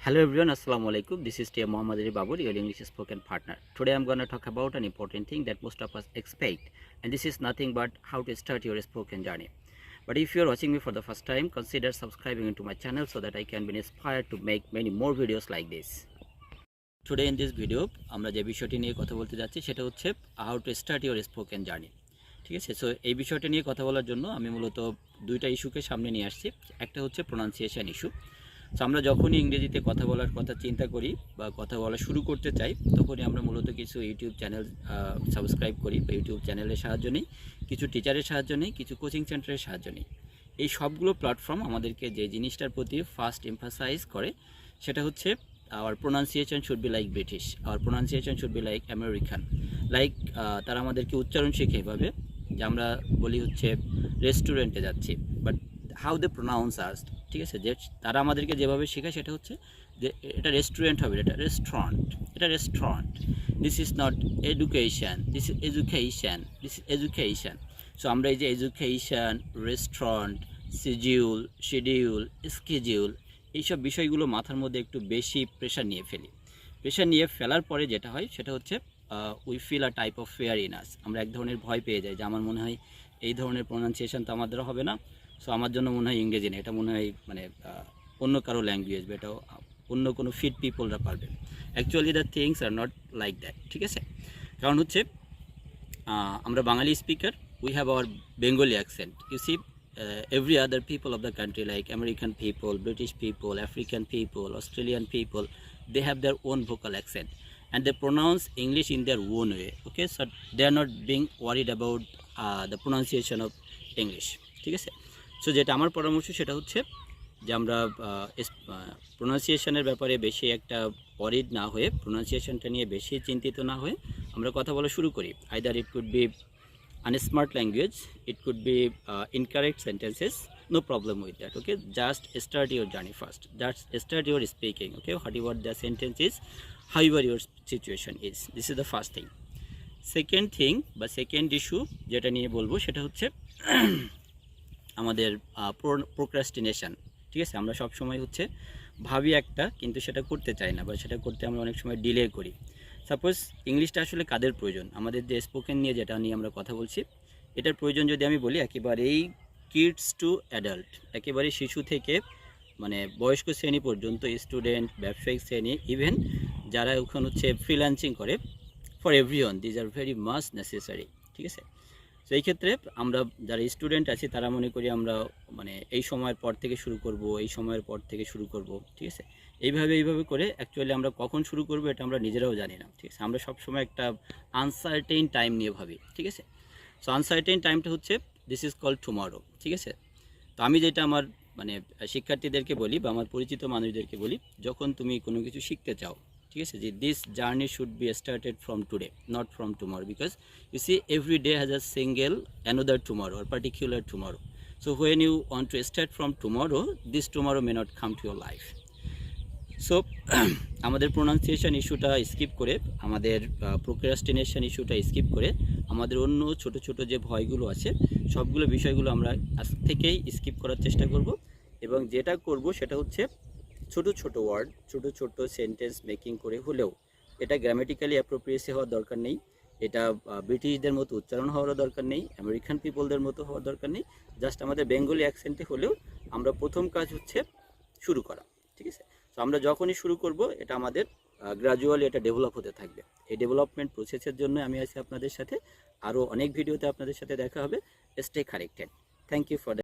Hello everyone, Assalamu alaikum. This is Tia Muhammad Ali Babur, your English spoken partner. Today I'm going to talk about an important thing that most of us expect, and this is nothing but how to start your spoken journey. But if you're watching me for the first time, consider subscribing to my channel so that I can be inspired to make many more videos like this. Today in this video, আমরা যে বিষয়টি নিয়ে কথা বলতে যাচ্ছি সেটা হচ্ছে how to start your spoken journey. ঠিক আছে, সো এই বিষয়টা নিয়ে কথা বলার জন্য আমি মূলত দুইটা ইস্যুকে সামনে নিয়ে আসছি। একটা হচ্ছে প্রোনাউন্সিয়েশন ইস্যু। সো আমরা যখনই ইংরেজিতে কথা বলার কথা চিন্তা করি বা কথা বলা শুরু করতে চাই, তখনই আমরা মূলত কিছু ইউটিউব চ্যানেল সাবস্ক্রাইব করি বা ইউটিউব চ্যানেলের সাহায্য নিই, কিছু টিচারের সাহায্য নিই, কিছু কোচিং সেন্টারের সাহায্য নিই। এই সবগুলো প্ল্যাটফর্ম আমাদেরকে যে জিনিসটার প্রতি ফার্স্ট এমফাসাইজ করে সেটা হচ্ছে our pronunciation should be like British, our pronunciation should be like American, like তারা আমাদেরকে উচ্চারণ শিখে এভাবে যে আমরা বলি হচ্ছে রেস্টুরেন্টে যাচ্ছি, বাট হাউ দে প্রোনাউন্স আস, ঠিক আছে, যে তারা আমাদেরকে যেভাবে শেখায় সেটা হচ্ছে যে এটা রেস্টুরেন্ট হবে, এটা restaurant, this is not education, this is education, this is education. So আমরা এই যে এডুকেশন, রেস্টুরেন্ট, শিডিউল, স্কেডিউল, এইসব বিষয়গুলো মাথার মধ্যে একটু বেশি প্রেশার নিয়ে ফেলার পরে যেটা হয় সেটা হচ্ছে we feel a type of fear in us. আমরা এক ধরনের ভয় পেয়ে যাই যে আমার মনে হয় এই ধরনের প্রোনাউন্সিয়েশন তো আমাদের হবে না, সো আমার জন্য মনে হয় ইংরেজি না, এটা মনে হয় মানে অন্য কারো ল্যাঙ্গুয়েজ বা এটা অন্য কোনো ফিট পিপলরা পারবে। Actually the things are not like that, ঠিক আছে। কারণ হচ্ছে আমরা Bangali speaker, we have our Bengali accent. You see every other people of the country like American people, British people, African people, Australian people, they have their own vocal accent and they pronounce English in their own way, okay, so they are not being worried about the pronunciation of English, ঠিক আছে। So যেটা আমার পরামর্শ সেটা হচ্ছে যে আমরা প্রোনাউন্সিয়েশনের ব্যাপারে বেশি একটা ওয়ারিড না হয়ে, প্রোনাউন্সিয়েশনটা নিয়ে বেশি চিন্তিত না হয়ে আমরা কথা বলা শুরু করি। Either it could be unsmart language, it could be incorrect sentences, no problem with that, okay. Just start your journey first, just start your speaking, okay, whatever the sentence is, however your situation is, this is the first thing. Second thing বা second issue যেটা নিয়ে বলবো সেটা হচ্ছে আমাদের procrastination, ঠিক আছে। আমরা সব সময় হচ্ছে ভাবি একটা কিন্তু সেটা করতে চাই না বা সেটা করতে আমরা অনেক সময় ডিলে করি। সাপোজ ইংলিশটা আসলে কাদের প্রয়োজন, আমাদের যে স্পোকেন নিয়ে যেটা নিয়ে আমরা কথা বলছি এটার প্রয়োজন যদি আমি বলি একেবারেই কিডস টু অ্যাডাল্ট, একেবারে শিশু থেকে মানে বয়স্ক শ্রেণী পর্যন্ত, স্টুডেন্ট, ব্যবসায়িক শ্রেণী, ইভেন যারা ওখানে হচ্ছে ফ্রিল্যান্সিং করে, for everyone these are very much necessary, ঠিক আছে। তো এই ক্ষেত্রে আমরা যারা স্টুডেন্ট আছি তারা মনে করি আমরা মানে এই সময়ের পর থেকে শুরু করব, এই সময়ের পর থেকে শুরু করব, ঠিক আছে। এইভাবে করে অ্যাকচুয়ালি আমরা কখন শুরু করব এটা আমরা নিজেরাও জানি না, ঠিক আছে। আমরা সবসময় একটা আনসার্টেইন টাইম নিয়ে ভাবি, ঠিক আছে। সো আনসার্টেইন টাইমটা হচ্ছে দিস ইজ কল্ড টুমরো, ঠিক আছে। তো আমি যেটা আমার মানে শিক্ষার্থীদেরকে বলি বা আমার পরিচিত মানুষদেরকে বলি, যখন তুমি কোনো কিছু শিখতে চাও, ঠিক আছে, যে this journey should be started from today, not from tomorrow, because you see every day has a single another tomorrow or particular tomorrow. So when you want to start from tomorrow, this tomorrow may not come to your life. So আমাদের pronunciation ইস্যুটা skip করে, আমাদের procrastination ইস্যুটা skip করে, আমাদের অন্য ছোট ছোট যে ভয়গুলো আছে সবগুলো বিষয়গুলো আমরা আজ থেকেই স্কিপ করার চেষ্টা করব। এবং যেটা করব সেটা হচ্ছে ছোট ছোট ওয়ার্ড, ছোট ছোট সেন্টেন্স মেকিং করে হলেও, এটা গ্রামেটিক্যালি অ্যাপ্রোপ্রিয়েসি হওয়ার দরকার নেই, এটা ব্রিটিশদের মতো উচ্চারণ হওয়ারও দরকার নেই, আমেরিকান পিপলদের মতো হওয়ার দরকার নেই, জাস্ট আমাদের বেঙ্গলি অ্যাকসেন্টে হলেও আমরা প্রথম কাজ হচ্ছে শুরু করা, ঠিক আছে। তো আমরা যখনই শুরু করব এটা আমাদের গ্র্যাজুয়ালি এটা ডেভেলপ হতে থাকবে। এই ডেভেলপমেন্ট প্রসেসের জন্য আমি আছি আপনাদের সাথে, আরও অনেক ভিডিওতে আপনাদের সাথে দেখা হবে। Stay connected. Thank you for